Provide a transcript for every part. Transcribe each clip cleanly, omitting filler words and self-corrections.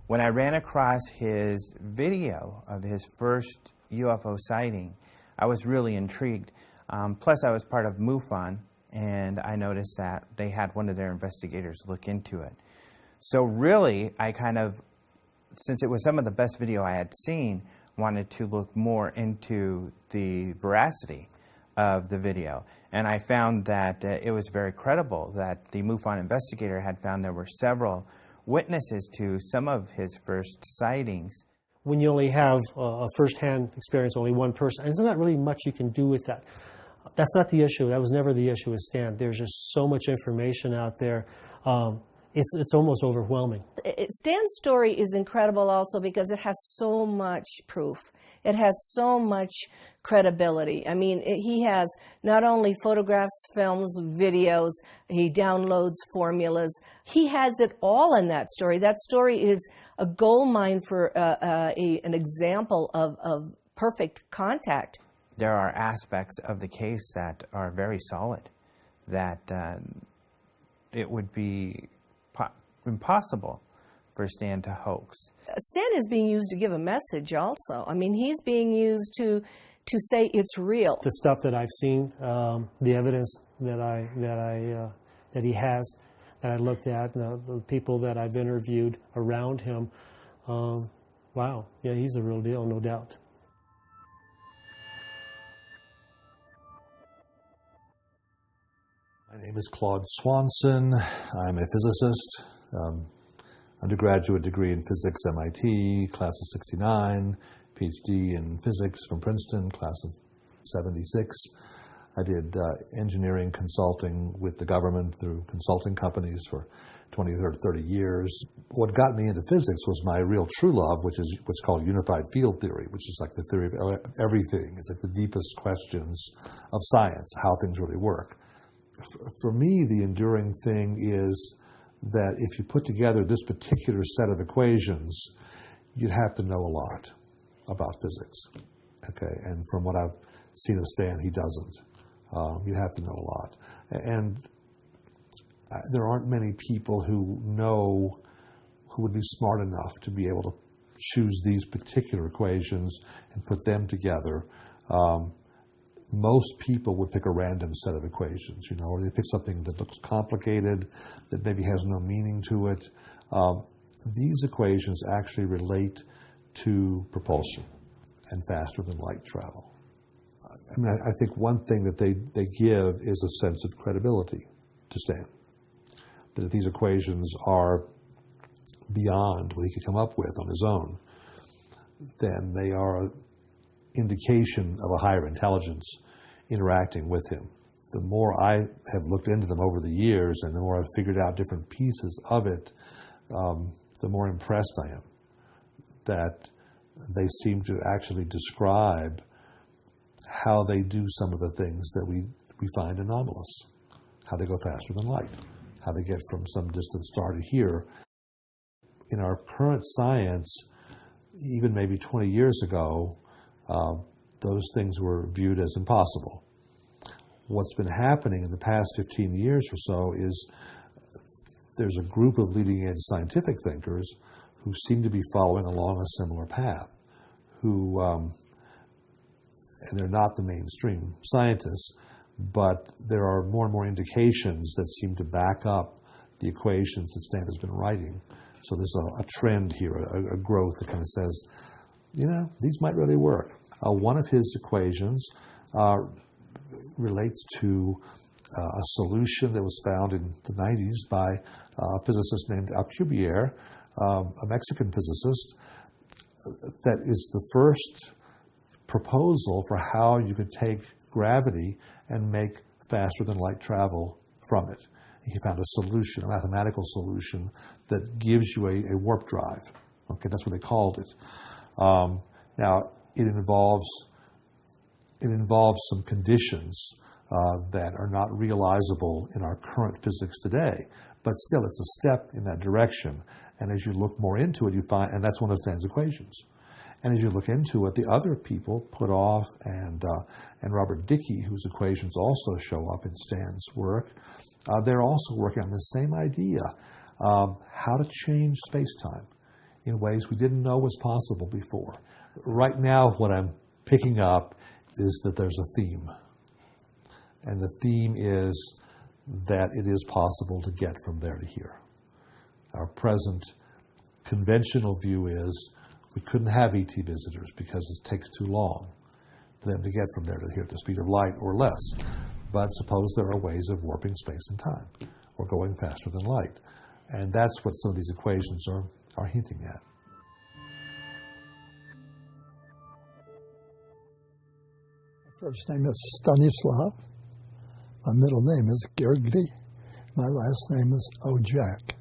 When I ran across his video of his first UFO sighting, I was really intrigued. Plus, I was part of MUFON, and I noticed that they had one of their investigators look into it. So really, I kind of, since it was some of the best video I had seen, wanted to look more into the veracity of the video. And I found that it was very credible that the MUFON investigator had found there were several witnesses to some of his first sightings. When you only have a first-hand experience, only one person, there's not really much you can do with that. That's not the issue. That was never the issue with Stan. There's just so much information out there. It's almost overwhelming. Stan's story is incredible also because it has so much proof. It has so much credibility. I mean, he has not only photographs, films, videos, he downloads formulas. He has it all in that story. That story is a gold mine for an example of perfect contact. There are aspects of the case that are very solid, that it would be impossible for Stan to hoax. Stan is being used to give a message also. I mean, he's being used to say it's real. The stuff that I've seen, the evidence that he has, that I looked at, the people that I've interviewed around him, wow, yeah, he's the real deal, no doubt. My name is Claude Swanson. I'm a physicist. Undergraduate degree in physics, MIT, class of 69, PhD in physics from Princeton, class of 76. I did engineering consulting with the government through consulting companies for 20 or 30 years. What got me into physics was my real true love, which is what's called unified field theory, which is like the theory of everything. It's like the deepest questions of science, how things really work. For me, the enduring thing is that if you put together this particular set of equations, you'd have to know a lot about physics. Okay, and from what I've seen of Stan, he doesn't. You'd have to know a lot. And there aren't many people who would be smart enough to be able to choose these particular equations and put them together. Most people would pick a random set of equations, or they pick something that looks complicated, that maybe has no meaning to it. These equations actually relate to propulsion and faster than light travel. I mean, I think one thing that they give is a sense of credibility to Stan. That if these equations are beyond what he could come up with on his own, then they are indication of a higher intelligence interacting with him. The more I have looked into them over the years and the more I've figured out different pieces of it, the more impressed I am that they seem to actually describe how they do some of the things that we find anomalous, how they go faster than light, how they get from some distant star to here. In our current science, even maybe 20 years ago, those things were viewed as impossible. What's been happening in the past 15 years or so is there's a group of leading-edge scientific thinkers who seem to be following along a similar path, who, and they're not the mainstream scientists, but there are more and more indications that seem to back up the equations that Stan has been writing. So there's a trend here, a growth that kind of says, these might really work. One of his equations relates to a solution that was found in the 90s by a physicist named Alcubierre, a Mexican physicist, that is the first proposal for how you could take gravity and make faster than light travel from it. He found a solution, a mathematical solution that gives you a warp drive. Okay, that's what they called it. Now, it involves some conditions that are not realizable in our current physics today, but still it's a step in that direction. And as you look more into it, you find, and that's one of Stan's equations. And as you look into it, the other people, Puthoff and Robert Dicke, whose equations also show up in Stan's work, they're also working on the same idea, how to change space-time in ways we didn't know was possible before. Right now, what I'm picking up is that there's a theme. And the theme is that it is possible to get from there to here. Our present conventional view is we couldn't have ET visitors because it takes too long for them to get from there to here at the speed of light or less. But suppose there are ways of warping space and time or going faster than light. And that's what some of these equations are hinting at. My first name is Stanislav. My middle name is Gergely. My last name is Ojak.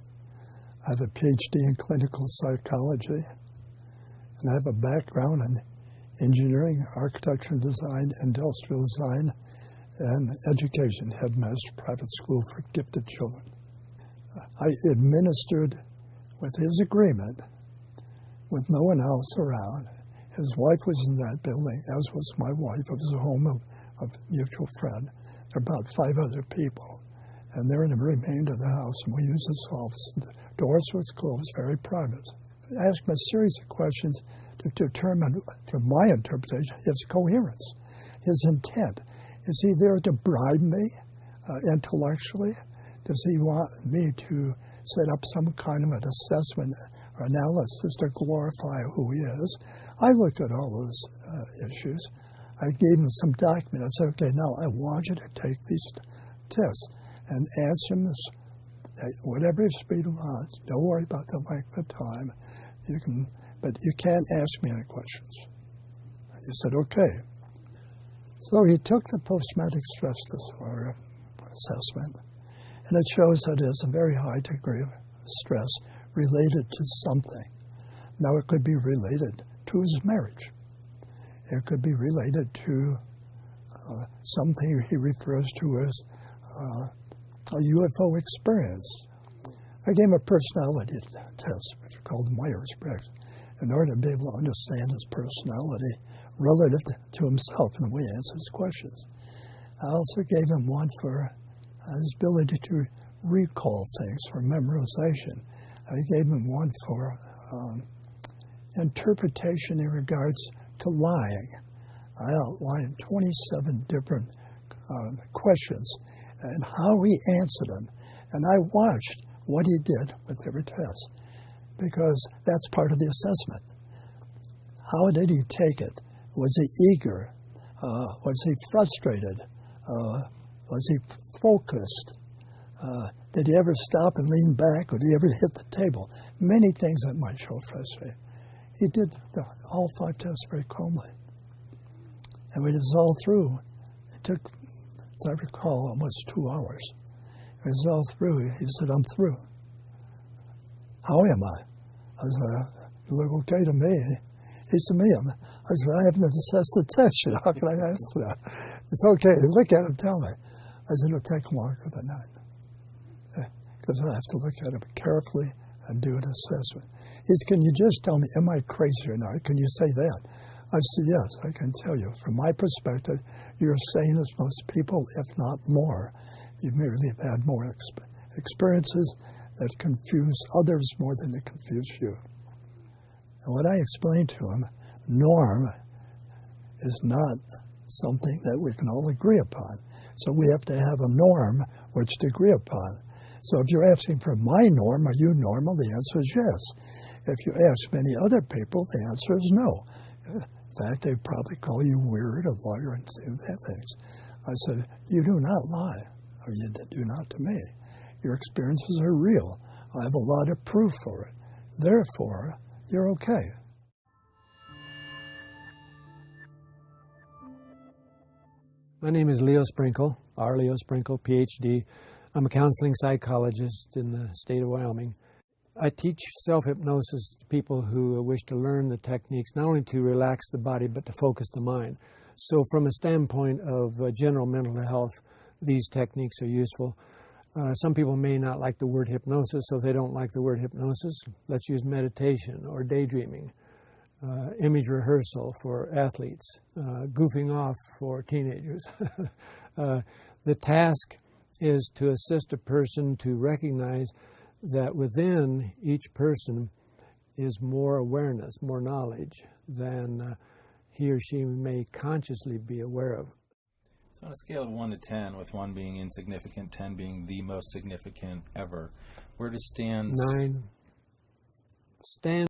I have a PhD in clinical psychology, and I have a background in engineering, architecture and design, industrial design, and education, headmaster, private school for gifted children. I administered, with his agreement, with no one else around. His wife was in that building, as was my wife. It was a home of a mutual friend. There were about 5 other people, and they're in the remainder of the house, and we use this office. The doors were closed, very private. I asked him a series of questions to determine, to my interpretation, his coherence, his intent. Is he there to bribe me intellectually? Does he want me to set up some kind of an assessment or analysis to glorify who he is? I look at all those issues. I gave him some document. I said, okay, now I want you to take these tests and answer them at whatever speed you want. Don't worry about the length of time. But you can't ask me any questions. And he said, okay. So he took the post-traumatic stress disorder assessment, and it shows that there's a very high degree of stress related to something. Now, it could be related to his marriage. It could be related to something he refers to as a UFO experience. I gave him a personality test, which is called Myers-Briggs, in order to be able to understand his personality relative to himself and the way he answers questions. I also gave him one for his ability to recall things, for memorization. I gave him one for interpretation in regards to lying. I outlined 27 different questions and how he answered them. And I watched what he did with every test, because that's part of the assessment. How did he take it? Was he eager? Was he frustrated? Was he focused? Did he ever stop and lean back? Or did he ever hit the table? Many things that might show frustration. He did all 5 tests very calmly. And when it was all through, it took, as I recall, almost 2 hours. When it was all through, he said, I'm through. How am I? I said, you look okay to me. He said, I said, I haven't assessed the test yet. How can I answer that? It's okay. Look at it, tell me. I said, it'll take longer than that. Because I have to look at it carefully and do an assessment. He said, can you just tell me, am I crazy or not? Can you say that? I said, yes, I can tell you. From my perspective, you're sane as most people, if not more. You merely have had more experiences that confuse others more than they confuse you. And what I explained to him, norm is not something that we can all agree upon. So we have to have a norm which to agree upon. So if you're asking for my norm, are you normal? The answer is yes. If you ask many other people, the answer is no. In fact, they probably call you weird, a liar, and do that things. I said, you do not lie, or you do not to me. Your experiences are real. I have a lot of proof for it. Therefore, you're okay. My name is Leo Sprinkle, R. Leo Sprinkle, PhD. I'm a counseling psychologist in the state of Wyoming. I teach self-hypnosis to people who wish to learn the techniques, not only to relax the body, but to focus the mind. So from a standpoint of general mental health, these techniques are useful. Some people may not like the word hypnosis, so if they don't like the word hypnosis, let's use meditation or daydreaming, image rehearsal for athletes, goofing off for teenagers. The task is to assist a person to recognize that within each person is more awareness, more knowledge than he or she may consciously be aware of. So on a scale of 1 to 10, with 1 being insignificant, 10 being the most significant ever, where does Stan's... 9. Stan